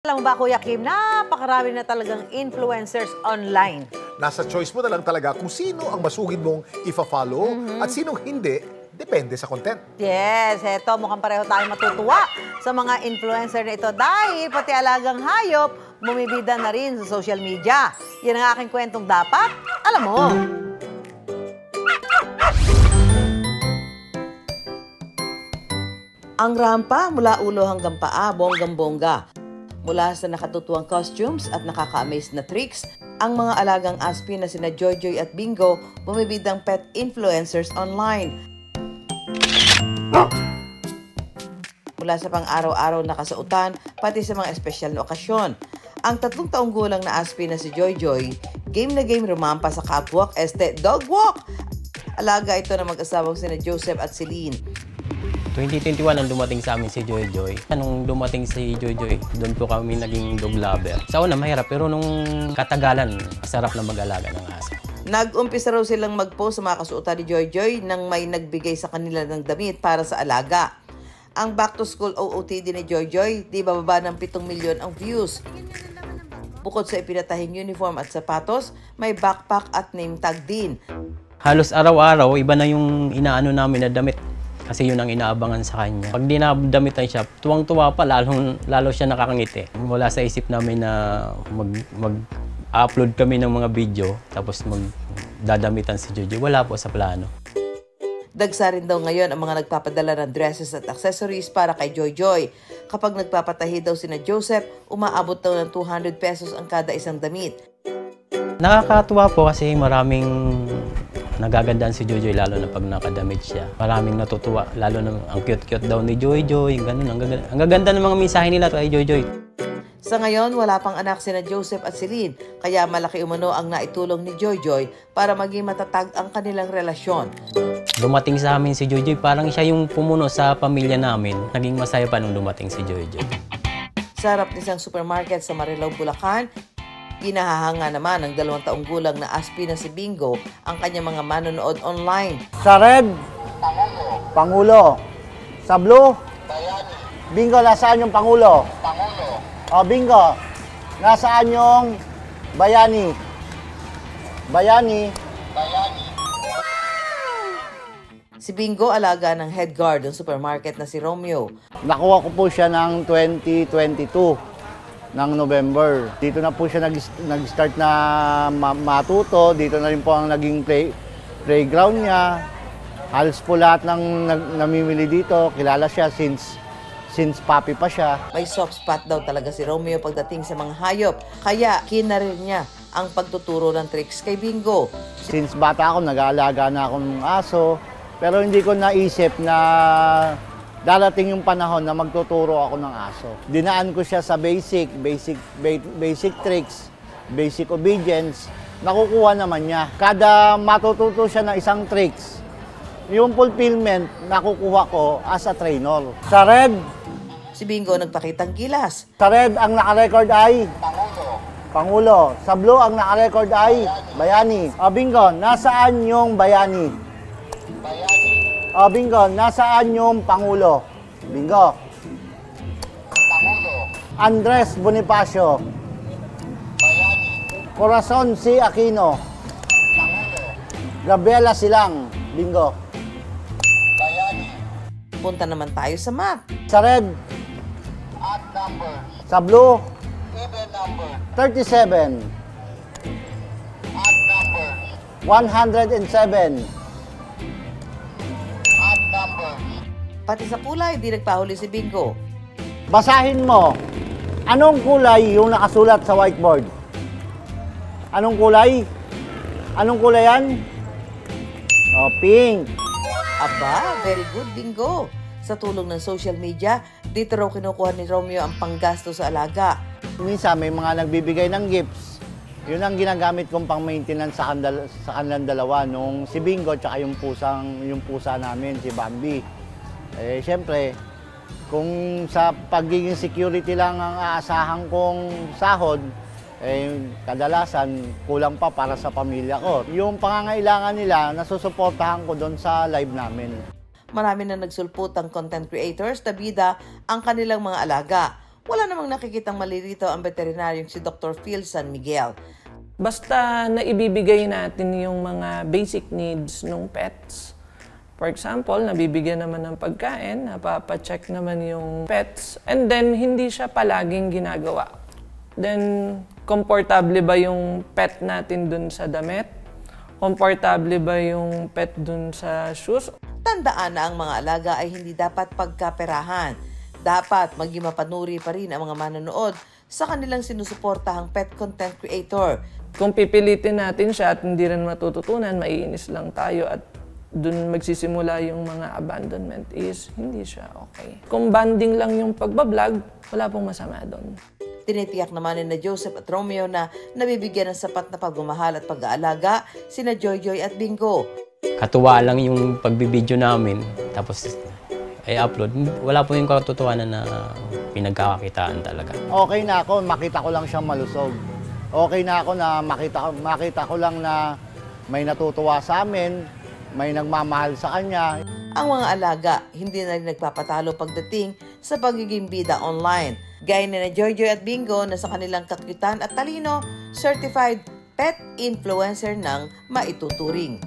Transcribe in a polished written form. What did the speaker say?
Alam mo ba, Kuya Kim, napakarami na talagang influencers online. Nasa choice mo na lang talaga kung sino ang masugid mong ifa-follow at sinong hindi, depende sa content. Yes, eto, mukhang pareho tayong matutuwa sa mga influencer na ito dahil pati alagang hayop, bumibida na rin sa social media. Yan ang aking kwentong dapat, alam mo. Ang rampa mula ulo hanggang paa, bonggang-bongga. Mula sa nakatutuwang costumes at nakaka-amaze na tricks, ang mga alagang aspi na sina Joyjoy at Bingo bumibidang pet influencers online. Mula sa pang-araw-araw na kasuotan, pati sa mga espesyal na okasyon. Ang 3 taong gulang na aspi na si Joyjoy, game na game rumampa sa catwalk, dog walk. Alaga ito na mag-asawang sina Joseph at Celine. 2021 ang dumating sa amin si Joyjoy. Nung dumating si Joyjoy, doon po kami naging dog lover. Sa una mahirap, pero nung katagalan, masarap na mag-alaga ng aso. Nag-umpisa raw silang mag-post sa mga kasuotan ni Joyjoy nang may nagbigay sa kanila ng damit para sa alaga. Ang back-to-school OOTD ni Joyjoy, di bababa ng 7 milyon ang views. Bukod sa ipinatahing uniform at sapatos, may backpack at name tag din. Halos araw-araw, iba na yung inaano namin na damit. Kasi yun ang inaabangan sa kanya. Pag dinadamitan siya, tuwang-tuwa pa, lalo siya nakakangiti. Wala sa isip namin na mag-upload kami ng mga video, tapos magdadamitan si Joyjoy. Wala po sa plano. Dagsa rin daw ngayon ang mga nagpapadala ng dresses at accessories para kay Joyjoy. Kapag nagpapatahi daw sina Joseph, umaabot daw ng 200 pesos ang kada isang damit. Nakakatuwa po kasi maraming nagagandaan si Joyjoy, lalo na pag nakadamit siya. Maraming natutuwa, lalo na ang cute-cute daw ni Joyjoy. Ganun, ang gaganda ng mga mensahe nila kay Joyjoy. Sa ngayon, wala pang anak sina Joseph at Celine, kaya malaki umano ang naitulong ni Joyjoy para maging matatag ang kanilang relasyon. Dumating sa amin si Joyjoy, parang siya yung pumuno sa pamilya namin. Naging masaya pa nung dumating si Joyjoy. Sa harap ng isang supermarket sa Marilao, Bulacan, ginahahanga naman ng 2 taong gulang na aspi na si Bingo ang kanyang mga manonood online. Sa red, Pangulo. Sa blue, Bingo, nasaan yung Pangulo? O, Bingo, nasaan yung Bayani? Bayani. Si Bingo alaga ng head guard ng supermarket na si Romeo. Nakuha ko po siya ng 2022 ng November. Dito na po siya nag-start na matuto. Dito na rin po ang naging playground niya. Halos po lahat ng namimili dito, kilala siya since puppy pa siya. May soft spot daw talaga si Romeo pagdating sa mga hayop. Kaya kinarir niya ang pagtuturo ng tricks kay Bingo. Since bata ako, nag-aalaga na ako ng aso. Pero hindi ko naisip na darating yung panahon na magtuturo ako ng aso. Dinaan ko siya sa basic tricks, basic obedience. Nakukuha naman niya. Kada matututo siya ng isang tricks, yung fulfillment nakukuha ko as a trainer. Sa red, Si Bingo nagpakitang gilas. Sa red ang nakarecord ay Pangulo. Sa blue ang nakarecord ay Bayani. O Bingo, nasaan yung Bayani? O Bingo, nasaan yung Pangulo? Bingo. Andres Bonifacio. Corazon C. Aquino. Gabriela Silang. Bingo. Punta naman tayo sa math. Sa red. Sa blue. 37. 107. Pati sa kulay, di nagpahuli si Bingo. Basahin mo, anong kulay yung nakasulat sa whiteboard? Anong kulay? Anong kulay yan? Oh, pink. Aba, very good, Bingo. Sa tulong ng social media, dito raw kinukuha ni Romeo ang panggasto sa alaga. Minsan may mga nagbibigay ng gifts. Yun ang ginagamit kong pang-maintenance sa kanilang dalawa, nung si Bingo at yung pusa namin, si Bambi. Eh, syempre, kung sa pagiging security lang ang aasahan kong sahod, eh, kadalasan kulang pa para sa pamilya ko. Yung pangangailangan nila, nasusuportahan ko doon sa live namin. Marami na nagsulputang content creators na bida ang kanilang mga alaga. Wala namang nakikitang mali rito ang veterinaryong si Dr. Phil San Miguel. Basta na ibibigay natin yung mga basic needs ng pets. For example, nabibigyan naman ng pagkain, napapacheck naman yung pets, and then hindi siya palaging ginagawa. Then, komportable ba yung pet natin dun sa damit? Komportable ba yung pet dun sa shoes? Tandaan na ang mga alaga ay hindi dapat pagkaperahan. Dapat maging mapanuri pa rin ang mga manonood sa kanilang sinusuportahang pet content creator. Kung pipilitin natin siya at hindi rin matututunan, maiinis lang tayo at dun magsisimula yung mga abandonment is hindi siya okay. Kung banding lang yung pagbablog, wala pong masama doon. Tinitiyak naman ni Joseph at Romeo na nabibigyan ng sapat na pagmamahal at pag-aalaga sina Joyjoy at Bingo. Katuwa lang yung pagbibideo namin, tapos i-upload. Wala po yung katotohanan na pinagkakakitaan talaga. Okay na ako, makita ko lang siyang malusog. Okay na ako na makita ko lang na may natutuwa sa amin, may nagmamahal sa kanya. Ang mga alaga hindi na rin nagpapatalo pagdating sa pagiging bida online. Gaya na Joyjoy at Bingo na sa kanilang kakyutan at talino, certified pet influencer ng maituturing.